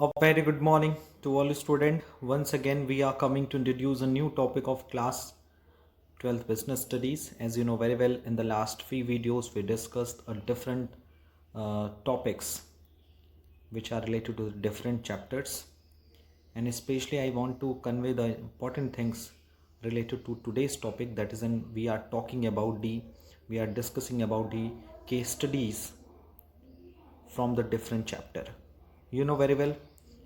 A very good morning to all students. Once again, we are coming to introduce a new topic of class 12th business studies. As you know very well, in the last few videos, we discussed a different topics which are related to different chapters. And especially, I want to convey the important things related to today's topic. That is, we are discussing about the case studies from the different chapter. You know very well,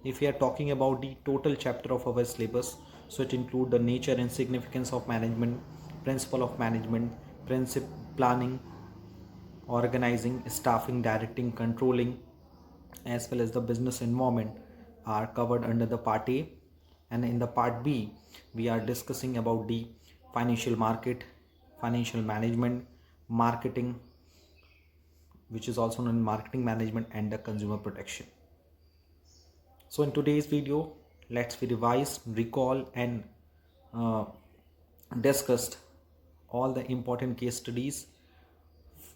if we are talking about the total chapter of our syllabus, so it include the nature and significance of management, principle of management, principle, planning, organizing, staffing, directing, controlling, as well as the business environment are covered under the part A. And in the part B, we are discussing about the financial market, financial management, marketing, which is also known as marketing management, and the consumer protection. So in today's video, let's revise, recall, and discussed all the important case studies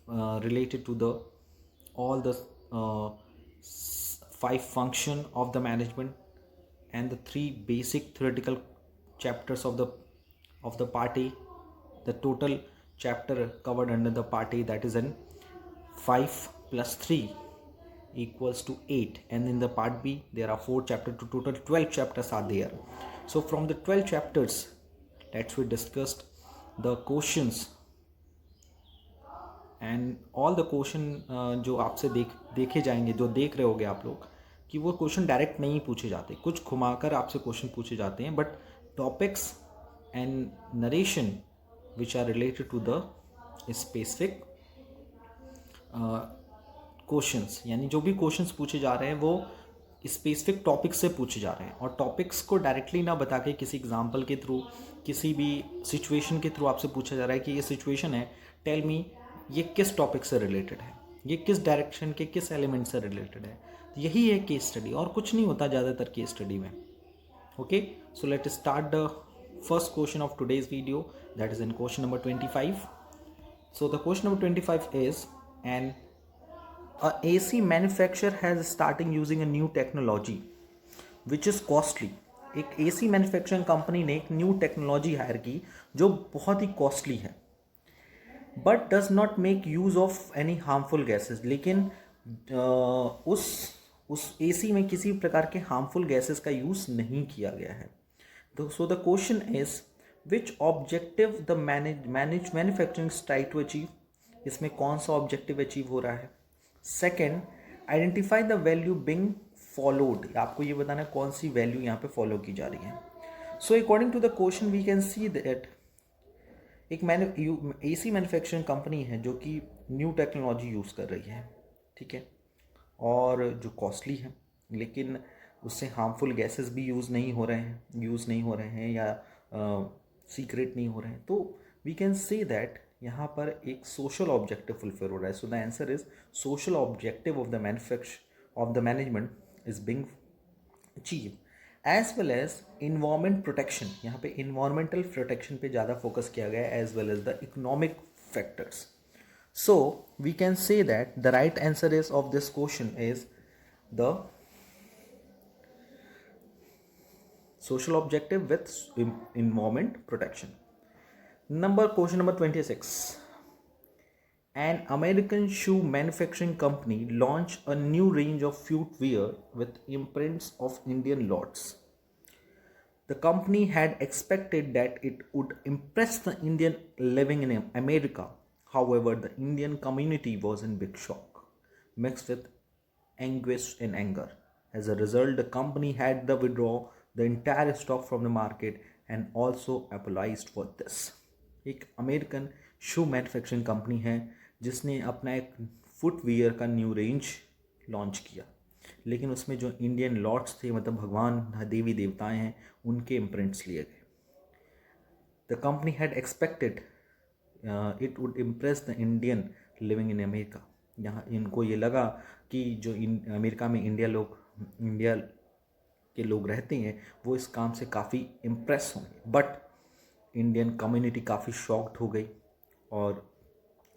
related to the all the five function of the management and the three basic theoretical chapters of the part A. The total chapter covered under the part A, that is in 5 plus 3 equals to 8, and in the part B there are 4 chapters, to total 12 chapters are there. So from the 12 chapters, let's we discussed the questions and all the question जो आपसे देखे जाएंगे, जो देख रहे होगे आप लोग, कि वो क्वेश्चन डायरेक्ट नहीं पूछे जाते, कुछ घुमाकर आपसे क्वेश्चन पूछे जाते हैं, but topics and narration which are related to the specific questions, यानी जो भी क्वेश्चंस पूछे जा रहे हैं वो स्पेसिफिक टॉपिक्स से पूछे जा रहे हैं, और टॉपिक्स को डायरेक्टली ना बता के किसी एग्जाम्पल के थ्रू, किसी भी सिचुएशन के थ्रू आपसे पूछा जा रहा है कि ये सिचुएशन है, टेल मी ये किस टॉपिक से रिलेटेड है, ये किस डायरेक्शन के किस एलिमेंट से रिलेटेड है. यही है केस स्टडी, और कुछ नहीं होता ज़्यादातर केस स्टडी में. Okay, so let start the first question of today's video, that is in question number 25. So the question number 25 is an AC manufacturer has starting using a new technology which is costly. एक AC manufacturing company ने एक new technology higher की जो बहुत ही costly है, but does not make use of any harmful gases. लेकिन उस AC में किसी प्रकार के हार्मफुल गैसेस का यूज नहीं किया गया है. So the question is which objective the manufacturing try to achieve. इसमें कौन सा ऑब्जेक्टिव अचीव हो रहा है. Second, identify the value being followed. आपको ये बताना है कौन सी वैल्यू यहाँ पे फॉलो की जा रही है. So according to the question we can see that एक AC मैन्युफैक्चरिंग कंपनी है जो कि न्यू टेक्नोलॉजी यूज़ कर रही है, ठीक है, और जो कॉस्टली है, लेकिन उससे हार्मफुल गैसेस भी यूज़ नहीं हो रहे हैं या सीक्रेट नहीं हो रहे हैं. तो वी कैन से दैट यहाँ पर एक सोशल ऑब्जेक्टिव फुलफिल हो रहा है. So the answer is social objective of the management is being achieve, as well as environment protection. यहाँ पे इन्वायरमेंटल प्रोटेक्शन पे ज़्यादा फोकस किया गया है, as well as the economic factors. So we can say that the right answer is of this question is the social objective with environment protection. Question number 26. An American shoe manufacturing company launched a new range of footwear with imprints of Indian lots. The company had expected that it would impress the Indian living in America. However, the Indian community was in big shock, mixed with anguish and anger. As a result, the company had to withdraw the entire stock from the market and also apologized for this. एक American शू manufacturing company है जिसने अपना एक footwear का new range launch किया, लेकिन उसमें जो इंडियन लॉट्स थे, मतलब भगवान देवी देवताएं हैं, उनके इम्प्रिंट्स लिए गए. The company had expected it would impress the Indian living in America. यहाँ इनको ये लगा कि जो अमेरिका में इंडिया के लोग रहते हैं वो इस काम से काफ़ी इम्प्रेस होंगे, बट इंडियन कम्युनिटी काफ़ी शॉक्ड हो गई और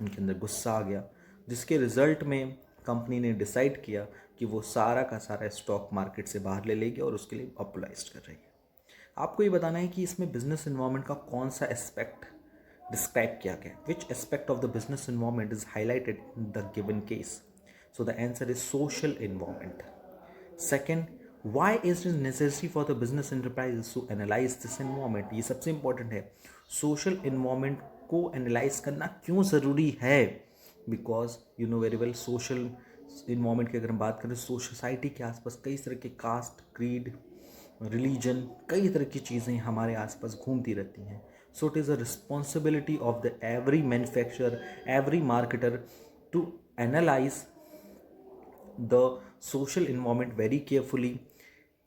उनके अंदर गुस्सा आ गया, जिसके रिज़ल्ट में कंपनी ने डिसाइड किया कि वो सारा का सारा स्टॉक मार्केट से बाहर ले लेगी और उसके लिए अपोलाइज कर रही है। आपको ये बताना है कि इसमें बिजनेस इन्वायरमेंट का कौन सा एस्पेक्ट डिस्क्राइब किया गया, which aspect of the business environment is highlighted in the given case. So the answer is social environment. Second, why is it necessary for the business enterprise to analyse this environment. ये सबसे important है, social environment को analyse करना क्यों ज़रूरी है। Because you know very well, social environment की अगर हम बात करें, सोसाइटी के आसपास कई तरह के कास्ट, क्रीड, रिलीजन, कई तरह की चीज़ें हमारे आसपास घूमती रहती हैं। So it is a responsibility of the every manufacturer, every marketer to analyse the social environment very carefully.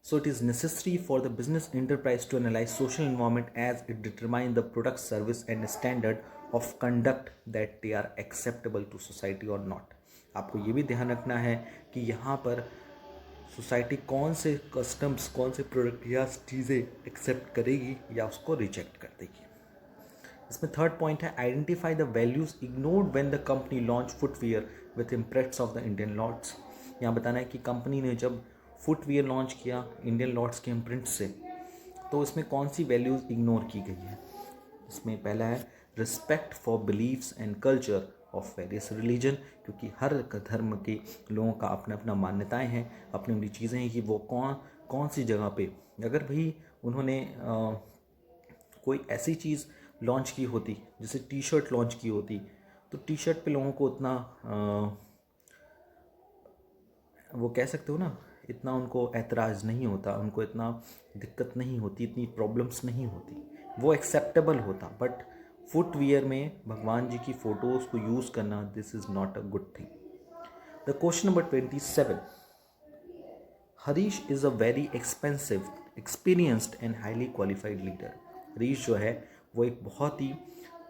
So it is necessary for the business enterprise to analyze social environment as it determines the product, service and standard of conduct that they are acceptable to society or not. आपको ये भी ध्यान रखना है कि यहाँ पर society कौन से कस्टम्स, कौन से प्रोडक्ट या चीज़ें एक्सेप्ट करेगी या उसको रिजेक्ट कर देगी। इसमें थर्ड पॉइंट है, identify the values ignored when the company launch footwear with imprints of the Indian lords. यहाँ बताना है कि कंपनी ने जब फुटवियर लॉन्च किया इंडियन लॉर्ड्स के इम्प्रिंट से, तो इसमें कौन सी वैल्यूज़ इग्नोर की गई है। इसमें पहला है respect for beliefs and culture of various religion, क्योंकि हर धर्म के लोगों का अपना अपना मान्यताएं हैं, अपनी अपनी चीज़ें हैं कि वो कौन सी जगह पे, अगर भी उन्होंने कोई ऐसी चीज़ लॉन्च की होती, जैसे टी शर्ट लॉन्च की होती, तो टी शर्ट पे लोगों को उतना वो कह सकते हो ना, इतना उनको ऐतराज़ नहीं होता, उनको इतना दिक्कत नहीं होती, इतनी प्रॉब्लम्स नहीं होती, वो एक्सेप्टेबल होता। बट फुटवियर में भगवान जी की फ़ोटोज़ को यूज़ करना, this is not a good thing. The question number 27, Harish is a very expensive, experienced and highly qualified leader. Harish जो है वो एक बहुत ही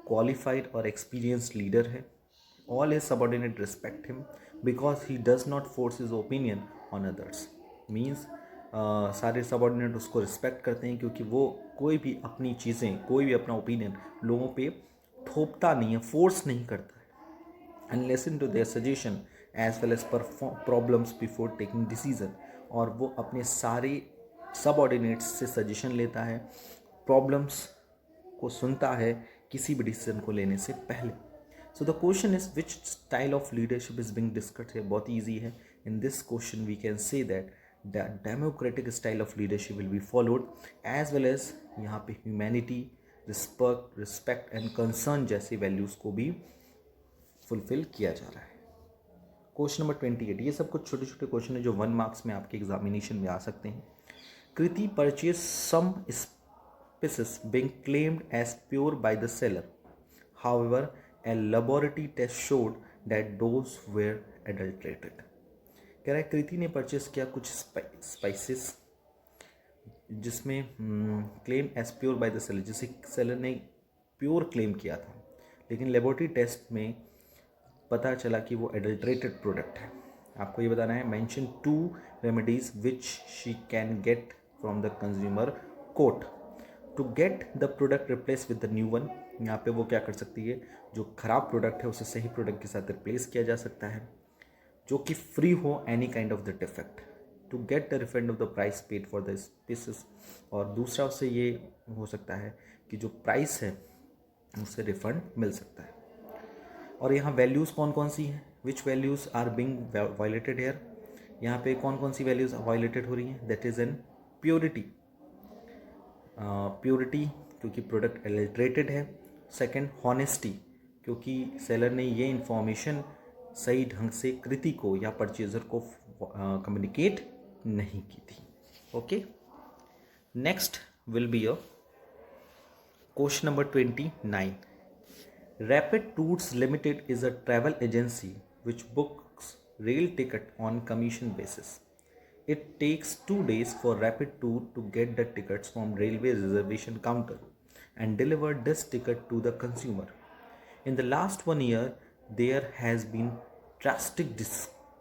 क्वालिफाइड और एक्सपीरियंस्ड लीडर है। All his subordinate respect him because he does not force his opinion on others. Means सारे subordinate उसको respect करते हैं क्योंकि वो कोई भी अपनी चीज़ें, कोई भी अपना ओपिनियन लोगों पे थोपता नहीं है, फोर्स नहीं करता है। And listen to their suggestion as well as problems before taking decision. और वो अपने सारे सबऑर्डिनेट्स से सजेशन लेता है, प्रॉब्लम्स को सुनता है किसी भी डिसीजन को लेने से पहले। So the question is which style of leadership is being discussed है। बहुत ईजी है। In this question we can say that the democratic style of leadership will be followed, as well as यहाँ पे humanity, respect and concern जैसे values को भी fulfil किया जा रहा है। क्वेश्चन नंबर 28, ये सब कुछ छोटे छोटे क्वेश्चन है जो 1 मार्क्स में आपके एग्जामिनेशन में आ सकते हैं। कृति purchase some species being claimed as pure by the seller. However, a laboratory test showed that those were adulterated. कह रहा है कृति ने परचेस किया कुछ स्पाइसेस जिसमें claim as pure by the seller, जिसे सेलर ने प्योर क्लेम किया था, लेकिन लेबोरेटरी टेस्ट में पता चला कि वो एडल्ट्रेटेड प्रोडक्ट है। आपको ये बताना है, mention 2 remedies which she can get from the consumer court to get the product replace with the new one. यहाँ पे वो क्या कर सकती है, जो खराब प्रोडक्ट है उसे सही प्रोडक्ट के साथ रिप्लेस किया जा सकता है जो कि फ्री हो any kind of the defect, to get the refund of the price paid for the species. और दूसरा उससे ये हो सकता है कि जो प्राइस है उससे रिफंड मिल सकता है। और यहाँ वैल्यूज़ कौन कौन सी हैं, which values are being violated here. यहाँ पे कौन कौन सी वैल्यूज़ वायलेटेड हो रही हैं, that is an purity, purity क्योंकि प्रोडक्ट एडल्ट्रेटेड है। सेकंड, हॉनेस्टी क्योंकि सेलर ने ये इन्फॉर्मेशन सही ढंग से कृति को या परचेजर को कम्युनिकेट नहीं की थी। Okay, next will be a question number 29। Rapid tours limited is a travel agency which books rail ticket on commission basis. It takes 2 days for Rapid Tour to get the tickets from railway reservation counter and deliver this ticket to the consumer. In the last 1 year, there has been drastic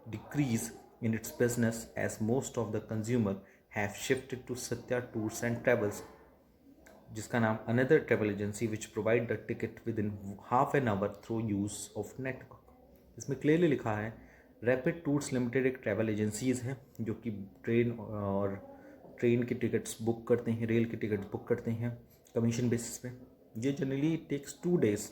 decrease in its business as most of the consumer have shifted to Satya Tours and Travels, जिसका नाम another travel agency which provide the ticket within half an hour through use of network. इसमें clearly लिखा है rapid tours limited एक travel agencies है जो कि train की टिकट्स बुक करते हैं, रेल की टिकट्स बुक करते हैं कमीशन बेसिस पे। ये generally takes 2 days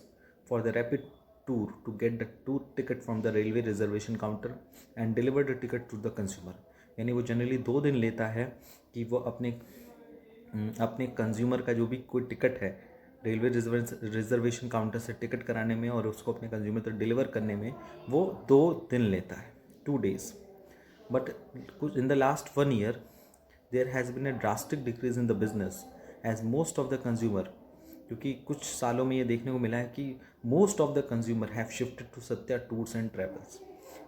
for the rapid tour to get the tour ticket from the railway reservation counter and deliver the ticket to the consumer. यानी वो generally 2 दिन लेता है कि वो अपने कंज्यूमर का जो भी कोई टिकट है रेलवे रिजर्वेशन काउंटर से टिकट कराने में और उसको अपने कंज्यूमर तक डिलीवर करने में वो 2 दिन लेता है, 2 days। बट कुछ in the last 1 year there has been a drastic decrease in the business as most of the consumer, क्योंकि कुछ सालों में ये देखने को मिला है कि most of the consumer have shifted to Satya tours and travels.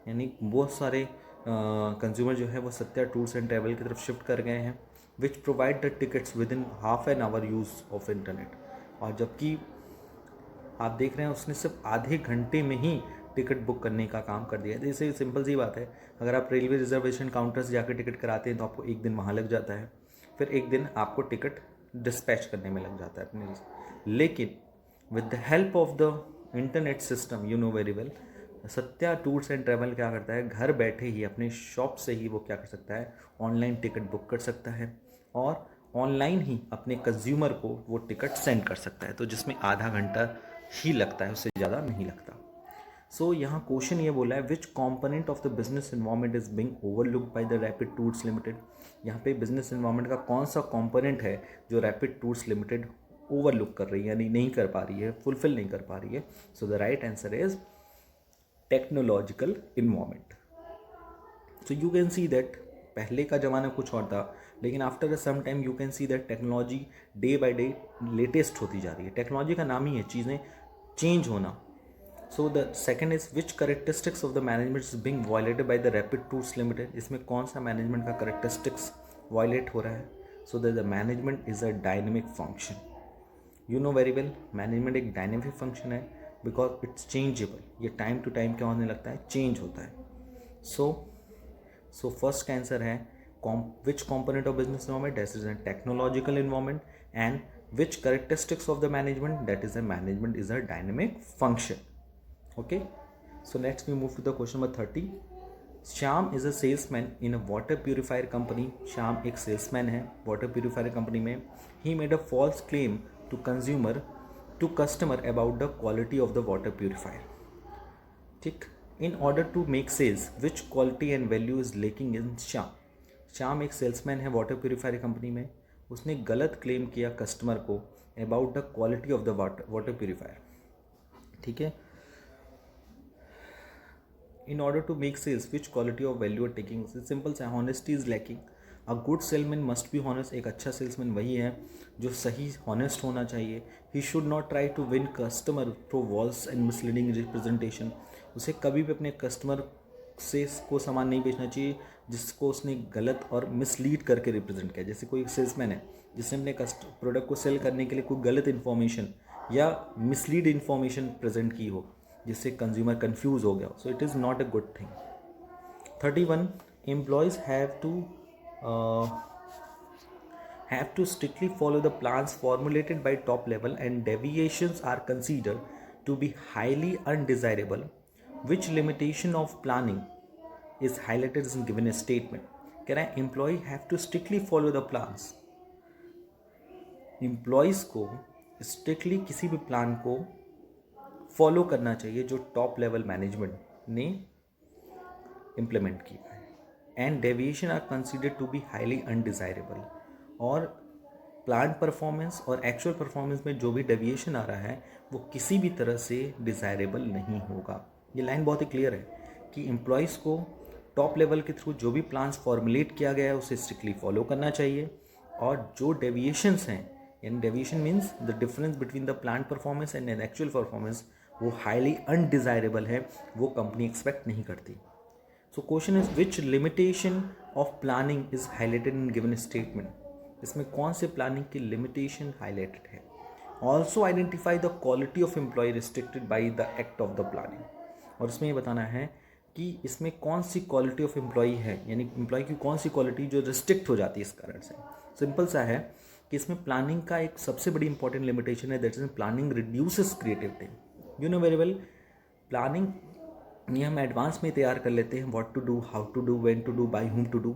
यानी बहुत सारे कंज्यूमर जो है वो सत्या टूर्स एंड ट्रैवल की तरफ शिफ्ट कर गए हैं, which provide the tickets with in half an hour use of internet. और जबकि आप देख रहे हैं उसने सिर्फ आधे घंटे में ही टिकट बुक करने का काम कर दिया है। जैसे सिंपल सी बात है, अगर आप रेलवे रिजर्वेशन काउंटर से जाकर टिकट कराते हैं तो आपको 1 दिन वहाँ लग जाता है, फिर 1 दिन आपको टिकट डिस्पैच करने में लग जाता है अपने। लेकिन with the help of the internet system, you know very well, Satya tours and travel क्या करता है, घर बैठे ही अपने शॉप से ही वो क्या कर सकता है, ऑनलाइन टिकट बुक कर सकता है और ऑनलाइन ही अपने कंज्यूमर को वो टिकट सेंड कर सकता है, तो जिसमें आधा घंटा ही लगता है, उससे ज़्यादा नहीं लगता। सो यहाँ क्वेश्चन ये बोला है which component of the business environment is being overlooked by the rapid tours limited. यहाँ पे बिजनेस इन्वायरमेंट का कौन सा कॉम्पोनेंट है जो रैपिड टूर्स लिमिटेड ओवरलुक कर रही है, यानी नहीं कर पा रही है, फुलफिल नहीं कर पा रही है। So the right answer is technological environment. So you can see that पहले का ज़माना कुछ और था, लेकिन after some time you can see that technology day by day latest होती जा रही है। टेक्नोलॉजी का नाम ही है चीज़ें चेंज होना। So the second is which characteristics of the management is being violated bye the rapid tours limited. इसमें कौन सा मैनेजमेंट का करेक्टरिस्टिक्स वायलेट हो रहा है। So the management is a dynamic function. You know very well, management एक dynamic function है because it's changeable. ये टाइम टू टाइम क्या होने लगता है, चेंज होता है। सो फर्स्ट का आंसर है which component of business environment, that is a technological environment, and which characteristics of the management, that is a management is a dynamic function. Okay, so next we move to the question number 30. Shyam is a salesman in a water purifier company. Shyam एक salesman है water purifier company में. He made a false claim to customer about the quality of the water purifier. ठीक, in order to make sales, which quality and value is lacking in Shyam? Shyam एक salesman है water purifier company में। उसने गलत claim किया customer को about the quality of the water purifier. ठीक है, in order to make sales which quality of value are taking. Simple सा, honesty is lacking. A good salesman must be honest. एक अच्छा सेल्समैन वही है जो सही हॉनेस्ट होना चाहिए। He should not try to win customer through walls and misleading representation. उसे कभी भी अपने कस्टमर से को सामान नहीं बेचना चाहिए जिसको उसने गलत और मिसलीड करके रिप्रेजेंट किया। जैसे कोई सेल्समैन है जिसने अपने प्रोडक्ट को सेल करने के लिए कोई गलत इन्फॉर्मेशन या मिसलीड इन्फॉर्मेशन प्रेजेंट की हो जिससे कंज्यूमर कंफ्यूज हो गया, सो it is not a good thing. 31 employees have to strictly follow the plans formulated by top level and deviations are considered to be highly undesirable. Which limitation of planning is highlighted in given a statement? Can an employee have to strictly follow the plans? Employees को strictly किसी भी plan को follow करना चाहिए जो top level management ने implement किया है। And deviation are considered to be highly undesirable. और प्लान परफॉर्मेंस और एक्चुअल परफॉर्मेंस में जो भी डेविएशन आ रहा है वो किसी भी तरह से डिज़ायरेबल नहीं होगा। ये लाइन बहुत ही क्लियर है कि एम्प्लॉयज़ को टॉप लेवल के थ्रू जो भी प्लान्स फॉर्मुलेट किया गया है उसे स्ट्रिक्टली फॉलो करना चाहिए, और जो डेविएशंस हैं, यानी deviation means the difference between the plan performance and an actual performance, वो हाईली अनडिज़ायरेबल है, वो कंपनी एक्सपेक्ट नहीं करती। So question is which limitation of planning is highlighted in given statement. इसमें कौन से प्लानिंग की लिमिटेशन हाईलाइटेड है। Also identify the quality of employ restricted by the act of the planning. और इसमें ये बताना है कि इसमें कौन सी क्वालिटी ऑफ एम्प्लॉय है, यानी एम्प्लॉय की कौन सी क्वालिटी जो रिस्ट्रिक्ट हो जाती है इस कारण से। सिंपल सा है कि इसमें प्लानिंग का एक सबसे बड़ी इंपॉर्टेंट लिमिटेशन है, that is planning reduces creativity. You know very well, planning ये हम एडवांस में तैयार कर लेते हैं, what to do, how to do, when to do, by whom to do.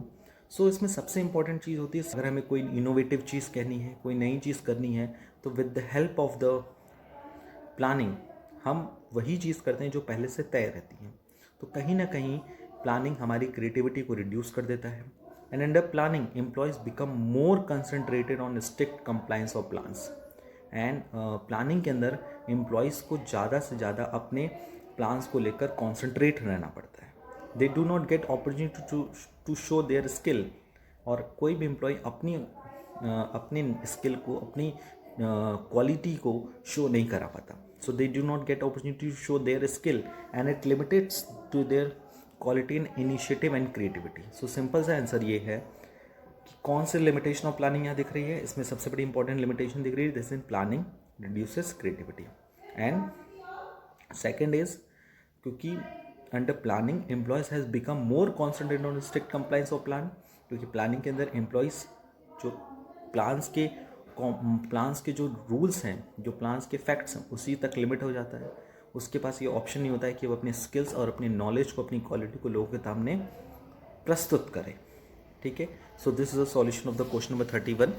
So इसमें सबसे इंपॉर्टेंट चीज़ होती है, अगर हमें कोई इनोवेटिव चीज़ कहनी है, कोई नई चीज़ करनी है, तो with the help of the planning हम वही चीज़ करते हैं जो पहले से तय रहती है। तो कहीं ना कहीं प्लानिंग हमारी क्रिएटिविटी को रिड्यूस कर देता है। And under planning employees become more concentrated on strict compliance of plans. And planning के अंदर एम्प्लॉयज़ को ज़्यादा से ज़्यादा अपने प्लान्स को लेकर कॉन्सेंट्रेट रहना पड़ता है। They do not get opportunity to show their skill. और कोई भी एम्प्लॉय अपनी स्किल को, अपनी क्वालिटी को शो नहीं करा पाता। So they do not get opportunity to show their skill and it limiteds to their quality in initiative and creativity. So simple सा आंसर ये है कि कौन से लिमिटेशन ऑफ प्लानिंग यहाँ दिख रही है। इसमें सबसे बड़ी इंपॉर्टेंट लिमिटेशन दिख रही है, this in planning reduces creativity. And second is, क्योंकि under planning employees has become more concentrated on strict compliance of plan. क्योंकि प्लानिंग के अंदर एम्प्लॉयज़ जो प्लान्स के जो रूल्स हैं, जो प्लान्स के फैक्ट्स हैं, उसी तक लिमिट हो जाता है। उसके पास ये ऑप्शन नहीं होता है कि वो अपने स्किल्स और अपनी नॉलेज को, अपनी क्वालिटी को लोगों के सामने प्रस्तुत करे। ठीक है, सो this is a solution of the question number 31.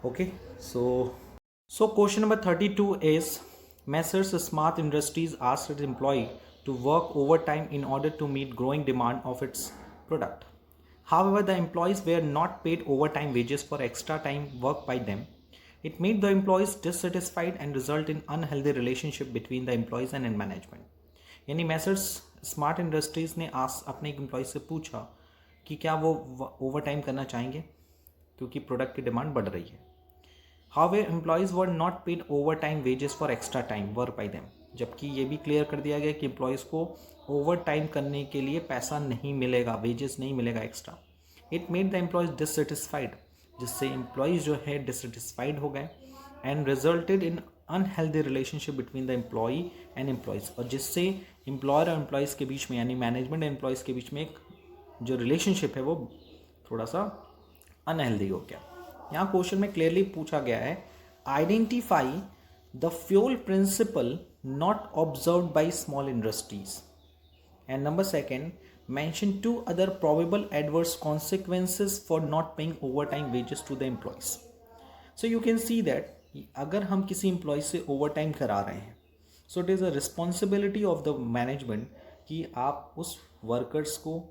Okay, so question number 32 is Messrs Smart Industries asked its employee to work overtime in order to meet growing demand of its product. However, the employees were not paid overtime wages for extra time worked by them. It made the employees dissatisfied and result in unhealthy relationship between the employees and management. यानी Messrs smart industries ने अपने एक employ से पूछा कि क्या वो over time करना चाहेंगे क्योंकि प्रोडक्ट की डिमांड बढ़ रही है। However, employees were not paid overtime wages for extra time work by them. जबकि ये भी क्लियर कर दिया गया कि एम्प्लॉयज़ को ओवर टाइम करने के लिए पैसा नहीं मिलेगा, वेजेस नहीं मिलेगा extra. It made the employees dissatisfied, जिससे एम्प्लॉयज़ जो है डिससेटिस्फाइड हो गए and resulted in unhealthy relationship between the employee and employees, और जिससे एम्प्लॉयर और एम्प्लॉयज़ के बीच में, यानी मैनेजमेंट एंड एम्प्लॉयज़ के बीच में एक जो रिलेशनशिप है वो थोड़ा सा अनहेल्दी हो गया। यहाँ क्वेश्चन में क्लियरली पूछा गया है, identify the Fayol principle not observed by small industries. And number second, mention 2 other probable adverse consequences for not paying overtime wages to the employees. So you can see that अगर हम किसी employ से over time करा रहे हैं, so it is a responsibility of the management कि आप उस वर्कर्स को,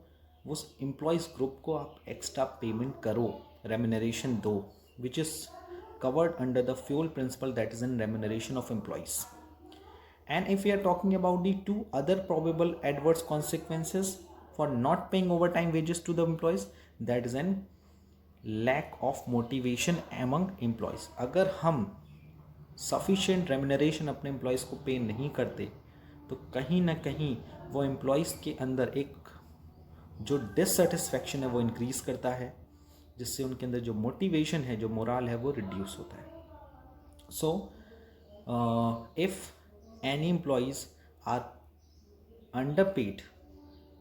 उस एम्प्लॉयज़ ग्रुप को आप एक्स्ट्रा पेमेंट करो, remuneration दो, which is covered under the fuel principle, that is in remuneration of employees. And if we are talking about the 2 other probable adverse consequences for not paying overtime wages to the employees, that is an lack of motivation among employees. अगर हम sufficient remuneration अपने employees को पे नहीं करते तो कहीं ना कहीं वो employees के अंदर एक जो dissatisfaction है वो increase करता है, जिससे उनके अंदर जो मोटिवेशन है, जो मोरल है, वो रिड्यूस होता है। So if any employees are underpaid,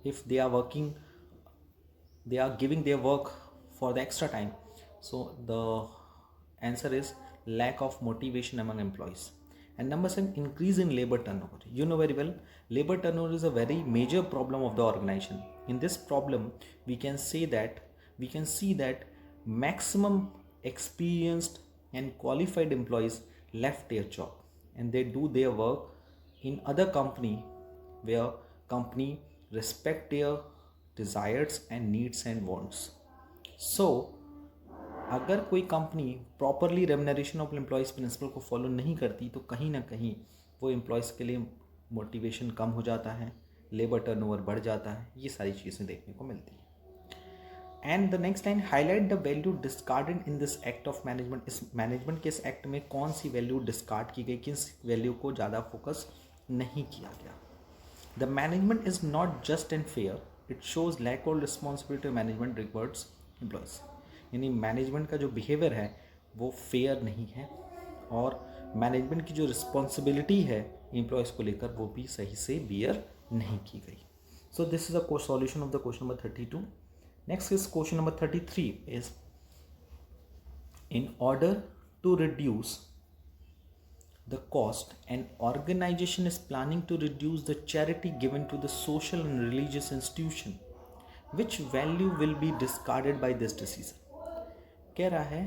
if they are working, they are giving their work for the extra time, so the answer is lack of motivation among employees. And number 7, increase in labor turnover. You know very well, labor turnover is a very major problem of the organization. In this problem we can see that maximum experienced and qualified employees left their job and they do their work in other company where company respect their desires and needs and wants. So अगर कोई company properly remuneration of employees principle को follow नहीं करती तो कहीं ना कहीं वो एम्प्लॉयज़ के लिए मोटिवेशन कम हो जाता है, लेबर टर्नओवर बढ़ जाता है, ये सारी चीज़ें देखने को मिलती हैं। And the next line, highlight the value discarded in this act of management. इस मैनेजमेंट के इस एक्ट में कौन सी वैल्यू डिस्कार्ड की गई, किस वैल्यू को ज़्यादा फोकस नहीं किया गया। The management is not just and fair, it shows lack of responsibility management rewards employees. यानी मैनेजमेंट का जो बिहेवियर है वो फेयर नहीं है और मैनेजमेंट की जो रिस्पॉन्सिबिलिटी है एम्प्लॉयज़ को लेकर वो भी सही से बियर नहीं की गई। So this is a solution of the question number 32. Next is question number 33 is, in order to reduce the cost an organization is planning to reduce the charity given to the social and religious institution, which value will be discarded by this decision. कह रहा है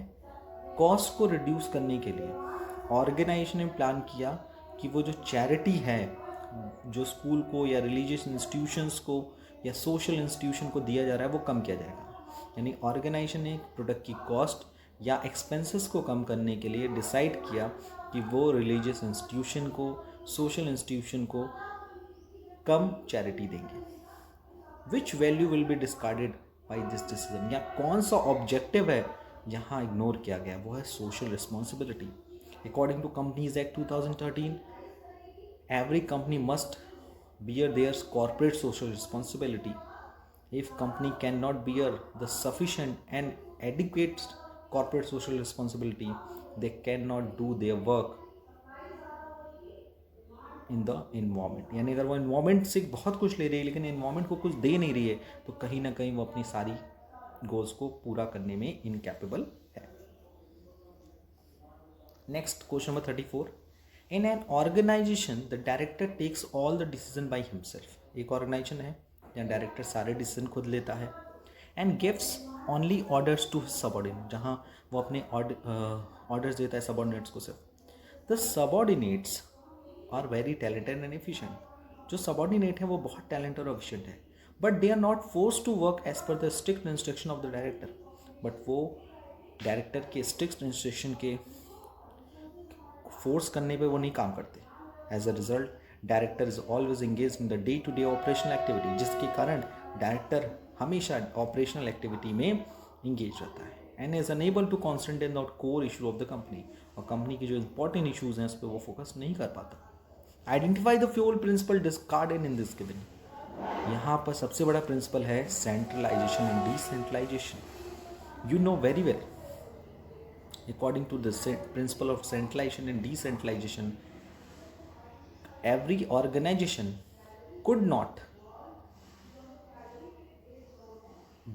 cost को reduce करने के लिए organisation ने plan किया कि वो जो चैरिटी है जो स्कूल को या रिलीजियस इंस्टीट्यूशंस को या सोशल इंस्टीट्यूशन को दिया जा रहा है वो कम किया जाएगा। यानी ऑर्गेनाइजेशन ने प्रोडक्ट की कॉस्ट या एक्सपेंसेस को कम करने के लिए डिसाइड किया कि वो रिलीजियस इंस्टीट्यूशन को सोशल इंस्टीट्यूशन को कम चैरिटी देंगे। Which value will be discarded by this decision, या कौन सा ऑब्जेक्टिव है यहाँ इग्नोर किया गया, वो है social responsibility. According to companies act 2013, every company must bear their corporate social responsibility. If company cannot bear the sufficient and adequate corporate social responsibility, they cannot do their work in the environment. यानी अगर वो environment से बहुत कुछ ले रही है लेकिन environment को कुछ दे नहीं रही है तो कहीं ना कहीं वो अपनी सारी गोल्स को पूरा करने में इनकैपेबल है। Next question number 34, In an organization, the director takes all the decision by himself. एक ऑर्गेनाइजेशन है जहाँ डायरेक्टर सारे डिसीजन खुद लेता है and gives only orders to his subordinate, जहाँ वो अपने ऑर्डर्स देता है सबऑर्डिनेट्स को सिर्फ। The subordinates are very talented and efficient. जो सबऑर्डिनेट है वो बहुत टैलेंटेड और एफिशिएंट है, but they are not forced to work as per the strict instruction of the director. But वो डायरेक्टर के स्ट्रिक्ट इंस्ट्रक्शन के फोर्स करने पे वो नहीं काम करते। As a result director is always engage in the day to day operational activity, जिसके कारण डायरेक्टर हमेशा ऑपरेशनल एक्टिविटी में इंगेज रहता है and is unable to concentrate on core issue of the company, और कंपनी की जो इंपॉर्टेंट इशूज हैं उस पर वो फोकस नहीं कर पाता। Identify the Fayol principle discarded in this given. यहाँ पर सबसे बड़ा प्रिंसिपल है centralisation and decentralisation. You know very well, according to the principle of centralization and decentralization, every organization could not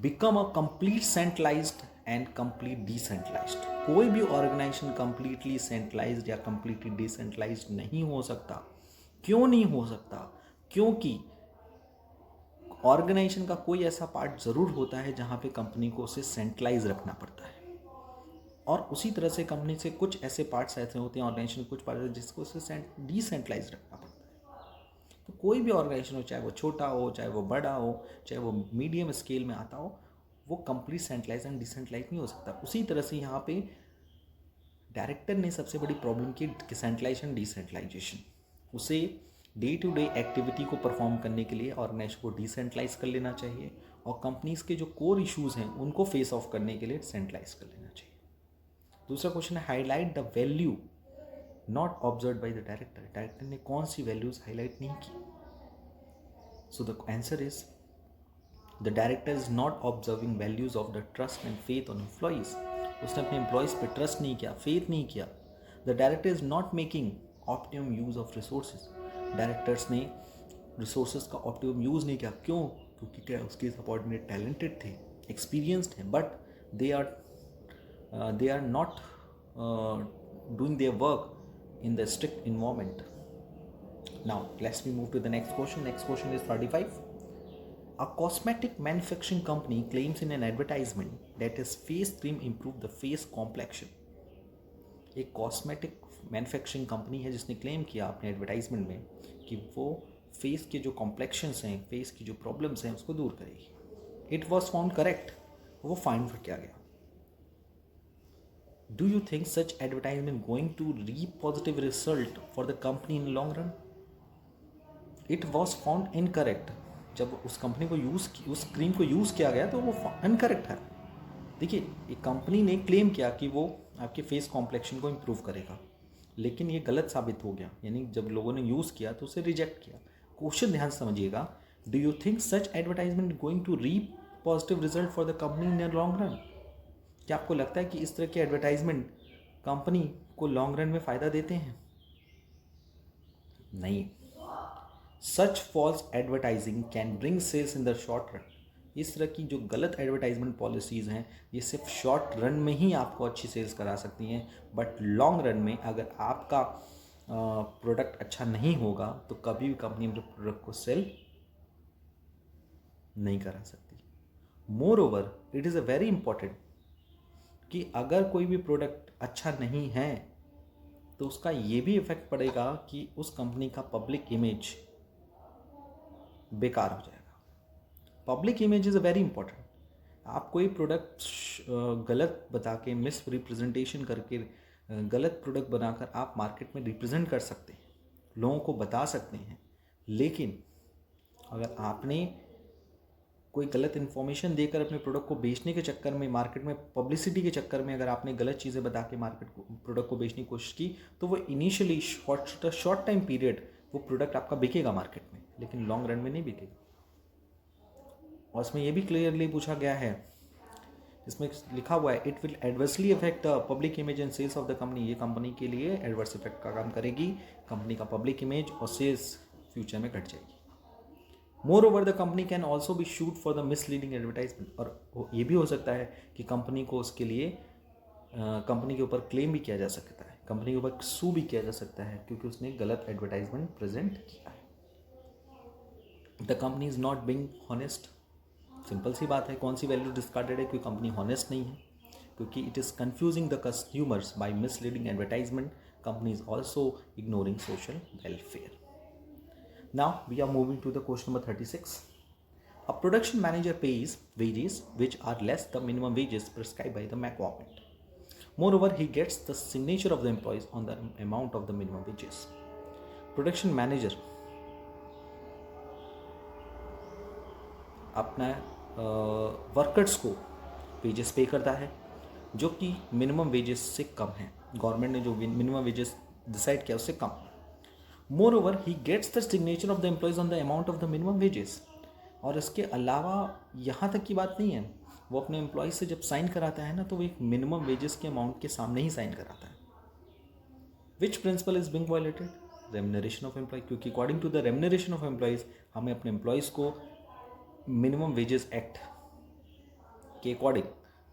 become a complete centralized and complete decentralized. कोई भी organisation completely centralized या completely decentralized नहीं हो सकता। क्यों नहीं हो सकता? क्योंकि ऑर्गेनाइजेशन का कोई ऐसा पार्ट ज़रूर होता है जहाँ पे कंपनी को उसे सेंट्रलाइज रखना पड़ता है, और उसी तरह से कंपनी से कुछ ऐसे पार्ट्स ऐसे होते हैं ऑर्गेनाइजेशन के कुछ पार्ट जिसको उसे डिसेंट्रलाइज रखना पड़ता है। तो कोई भी ऑर्गेनाइजेशन हो, चाहे वो छोटा हो, चाहे वो बड़ा हो, चाहे वो मीडियम स्केल में आता हो, वो कंप्लीट सेंट्रलाइज एंड डिसेंट्रलाइज नहीं हो सकता। उसी तरह से यहाँ पे डायरेक्टर ने सबसे बड़ी प्रॉब्लम की सेंट्रलाइजेशन डिसेंट्रलाइजेशन। उसे डे टू डे एक्टिविटी को परफॉर्म करने के लिए ऑर्गेनाइजेशन को डिसेंट्रलाइज कर लेना चाहिए, और कंपनीज के जो कोर इशूज़ हैं उनको फेस ऑफ करने के लिए सेंट्रलाइज कर लेना चाहिए। दूसरा क्वेश्चन है highlight the value not observe by the director. Director ने कौन सी वैल्यूज हाईलाइट नहीं की? सो the answer is the director is not observing values of the trust and faith on employees. उसने अपने एम्प्लॉयज़ पे ट्रस्ट नहीं किया, फेथ नहीं किया। The director is not making optimum use of resources. Directors ने रिसोर्सेज का ऑप्टिमम यूज़ नहीं किया। क्यों? क्योंकि क्या उसके सबऑर्डिनेट टैलेंटेड थे, एक्सपीरियंस्ड हैं, but they are not doing their work in the strict environment. Now let's move to the next question. Next question is 35. A cosmetic manufacturing company claims in an advertisement that its face cream improve the face complexion. एक cosmetic manufacturing company है जिसने claim किया अपने advertisement में कि वो face के जो कॉम्प्लेक्शंस हैं, फेस की जो प्रॉब्लम्स हैं उसको दूर करेगी। इट वॉज फाउंड करेक्ट, वो फाइंड किया गया। Do you think such advertisement going to reap positive result for the company in long run? It was found incorrect. जब उस कंपनी को उस क्रीम को यूज़ किया गया तो वो इनकरेक्ट है। देखिए, एक कंपनी ने क्लेम किया कि वो आपके फेस कॉम्प्लेक्शन को इम्प्रूव करेगा, लेकिन ये गलत साबित हो गया। यानी जब लोगों ने यूज़ किया तो उसे रिजेक्ट किया। क्वेश्चन ध्यान से समझिएगा, do you think such advertisement going to reap positive result for the company in the long run? क्या आपको लगता है कि इस तरह के एडवर्टाइजमेंट कंपनी को लॉन्ग रन में फ़ायदा देते हैं? नहीं। Such false advertising can bring sales in the short run. इस तरह की जो गलत एडवर्टाइजमेंट पॉलिसीज़ हैं ये सिर्फ शॉर्ट रन में ही आपको अच्छी सेल्स करा सकती हैं, बट लॉन्ग रन में अगर आपका प्रोडक्ट अच्छा नहीं होगा तो कभी भी कंपनी अपने प्रोडक्ट को सेल नहीं करा सकती। More over it is a very important कि अगर कोई भी प्रोडक्ट अच्छा नहीं है तो उसका ये भी इफेक्ट पड़ेगा कि उस कंपनी का पब्लिक इमेज बेकार हो जाएगा। Public image is a very important. आप कोई प्रोडक्ट गलत बता के, मिस रिप्रेजेंटेशन करके, गलत प्रोडक्ट बनाकर आप मार्केट में रिप्रेजेंट कर सकते हैं, लोगों को बता सकते हैं, लेकिन अगर आपने कोई गलत इन्फॉर्मेशन देकर अपने प्रोडक्ट को बेचने के चक्कर में, मार्केट में पब्लिसिटी के चक्कर में अगर आपने गलत चीज़ें बता के मार्केट को, प्रोडक्ट को बेचने की कोशिश की, तो वो इनिशियली शॉर्ट टाइम पीरियड वो प्रोडक्ट आपका बिकेगा मार्केट में, लेकिन लॉन्ग रन में नहीं बिकेगा। और इसमें ये भी क्लियरली पूछा गया है, इसमें लिखा हुआ है it will adversely affect the public image and sales of the company. ये कंपनी के लिए एडवर्स इफेक्ट का काम करेगी, कंपनी का पब्लिक इमेज और सेल्स फ्यूचर में घट जाएगी। Moreover the company can also be sued for the misleading advertisement. और ये भी हो सकता है कि कंपनी को उसके लिए कंपनी के ऊपर क्लेम भी किया जा सकता है, कंपनी के ऊपर सू भी किया जा सकता है क्योंकि उसने गलत एडवर्टाइजमेंट प्रेजेंट किया है। The company is not being honest. Simple सी बात है, कौन सी वैल्यू डिस्कार्डेड है? क्योंकि कंपनी हॉनेस्ट नहीं है, क्योंकि it is confusing the consumers by misleading advertisement. Company is also ignoring social welfare. Now we are moving to the question number 36. A production manager pays wages which are less the minimum wages prescribed by the government. Moreover, he gets the signature of the employees on the amount of the minimum wages. Production manager अपना workers को wages पे करता है जो कि minimum wages से कम है। Government ने जो मिनिमम वेजेस डिसाइड किया उससे कम। Moreover, he gets the signature of the employees on the amount of the minimum wages. और इसके अलावा यहाँ तक की बात नहीं है, वो अपने एम्प्लॉय से जब साइन कराता है ना, तो वो एक मिनिमम वेजेस के अमाउंट के सामने ही साइन कराता है। Which principle is being violated? Remuneration of employee. क्योंकि according to the remuneration of employees हमें अपने एम्प्लॉयज़ को मिनिमम वेजेस एक्ट के अकॉर्डिंग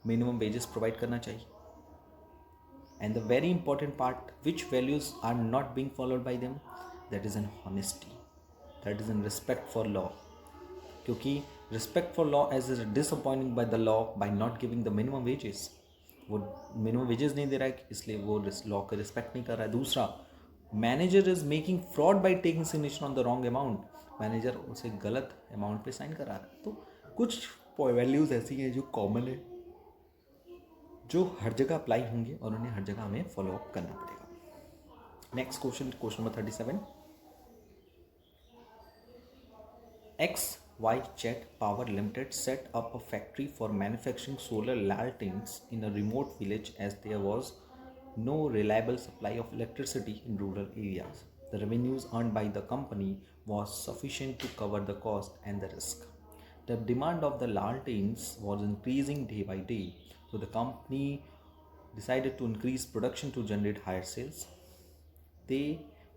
मिनिमम वेजेस प्रोवाइड करना चाहिए। And the very important part, which values are not being followed by them? That is an honesty, that is in respect for law. क्योंकि respect for law as is disappointing by the law by not giving the minimum wages. वो minimum wages नहीं दे रहा है, इसलिए वो law का respect नहीं कर रहा है। दूसरा, manager is making fraud by taking signature on the wrong amount. Manager उसे गलत अमाउंट पे साइन करा रहा है। तो कुछ वैल्यूज़ ऐसी हैं जो कॉमन है, जो हर जगह अप्लाई होंगे और उन्हें हर जगह हमें फॉलो अप करना पड़ेगा। Next question, question number 37। XYZ Power Limited set up a factory for manufacturing solar lanterns in a remote village as there was no reliable supply of electricity in rural areas. The revenues earned by the company was sufficient to cover the cost and the risk. The demand of the lanterns was increasing day by day, so the company decided to increase production to generate higher sales.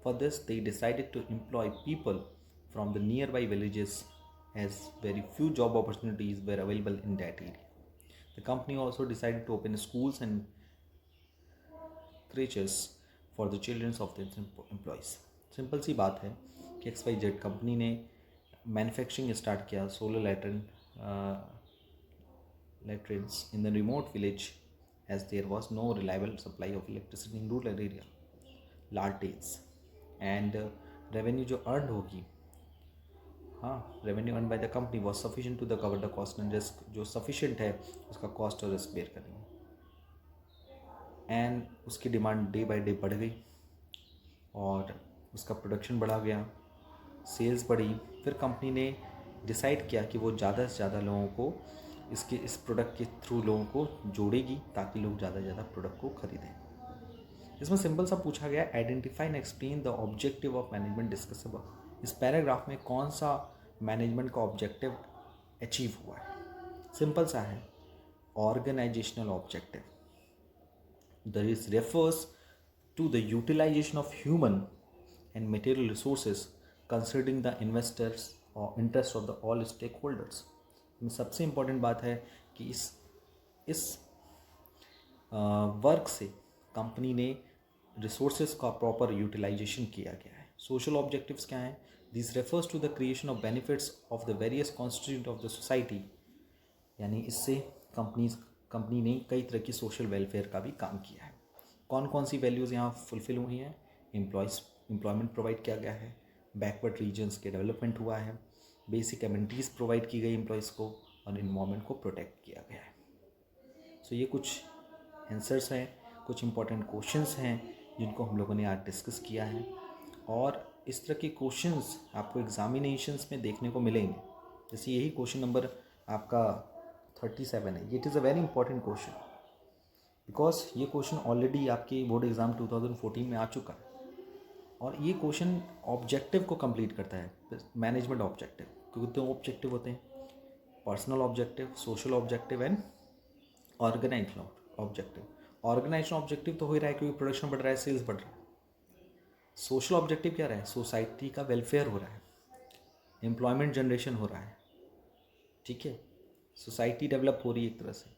For this, they decided to employ people from the nearby villages as very few job opportunities were available in that area. The company also decided to open schools and creches for the children of its employees. Simple सी बात है कि XYZ company ने manufacturing start किया solar latrines in the remote village as there was no reliable supply of electricity in rural area. Lanterns and revenue जो earned होगी, हाँ, revenue earned by the company was sufficient to cover the cost and risk. जो sufficient है उसका cost और risk bear करेंगे। And उसकी demand day by day बढ़ गई और उसका प्रोडक्शन बढ़ा गया, सेल्स बढ़ी। फिर कंपनी ने डिसाइड किया कि वो ज़्यादा से ज़्यादा लोगों को इस प्रोडक्ट के थ्रू लोगों को जोड़ेगी ताकि लोग ज़्यादा से ज़्यादा प्रोडक्ट को खरीदें। इसमें सिंपल सा पूछा गया, identify and explain the objective of management discuss above. इस पैराग्राफ में कौन सा मैनेजमेंट का ऑब्जेक्टिव अचीव हुआ है? सिंपल सा है, organisational objective. This refers to the utilization of human and material resources considering the investors or interest of the all stakeholders. इसमें सबसे इम्पोर्टेंट बात है कि इस वर्क से कंपनी ने रिसोर्सेज का प्रॉपर यूटिलाइजेशन किया गया है। सोशल ऑब्जेक्टिव्स क्या हैं? This refers to the creation of benefits of the various constituent of the society, यानी इससे कंपनी ने कई तरह की सोशल वेलफेयर का भी काम किया है। कौन कौन सी वैल्यूज़ यहाँ फुलफिल हुई हैं? एम्प्लॉयमेंट प्रोवाइड किया गया है, बैकवर्ड रीजन्स के डेवलपमेंट हुआ है, बेसिक एमिनिटीज़ प्रोवाइड की गई एम्प्लॉयज़ को, और इन्वायरमेंट को प्रोटेक्ट किया गया है। सो ये कुछ आंसर्स हैं, कुछ इंपॉर्टेंट क्वेश्चंस हैं जिनको हम लोगों ने आज डिस्कस किया है, और इस तरह के क्वेश्चंस आपको एग्जामिनेशंस में देखने को मिलेंगे। जैसे यही क्वेश्चन नंबर आपका 37 है, it is a very important question, because ये क्वेश्चन ऑलरेडी आपके बोर्ड एग्ज़ाम 2014 में आ चुका है, और ये क्वेश्चन ऑब्जेक्टिव को कंप्लीट करता है, मैनेजमेंट ऑब्जेक्टिव, क्योंकि दो ऑब्जेक्टिव होते हैं, personal objective, social objective and organisation objective. Organisation objective तो हो ही रहा है क्योंकि प्रोडक्शन बढ़ रहा है, सेल्स बढ़ रहा है। सोशल ऑब्जेक्टिव क्या रहा है? सोसाइटी का वेलफेयर हो रहा है, एम्प्लॉयमेंट जनरेशन हो रहा है, ठीक है, सोसाइटी डेवलप हो रही है एक तरह से,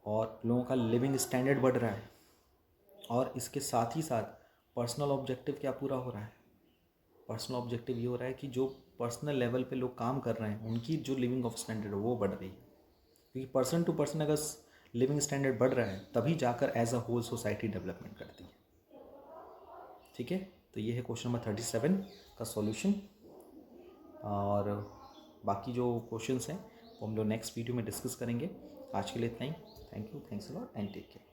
और लोगों का लिविंग स्टैंडर्ड बढ़ रहा है, और इसके साथ ही साथ पर्सनल ऑब्जेक्टिव क्या पूरा हो रहा है? पर्सनल ऑब्जेक्टिव ये हो रहा है कि जो पर्सनल लेवल पे लोग काम कर रहे हैं उनकी जो लिविंग ऑफ स्टैंडर्ड है वो बढ़ रही है, क्योंकि पर्सन टू पर्सन अगर लिविंग स्टैंडर्ड बढ़ रहा है तभी जाकर as a whole society development करती है, ठीक है। तो ये है क्वेश्चन नंबर 37 का सॉल्यूशन, और बाकी जो क्वेश्चंस हैं वो हम लोग नेक्स्ट वीडियो में डिस्कस करेंगे। आज के लिए इतना ही। Thank you, thanks a lot and take care.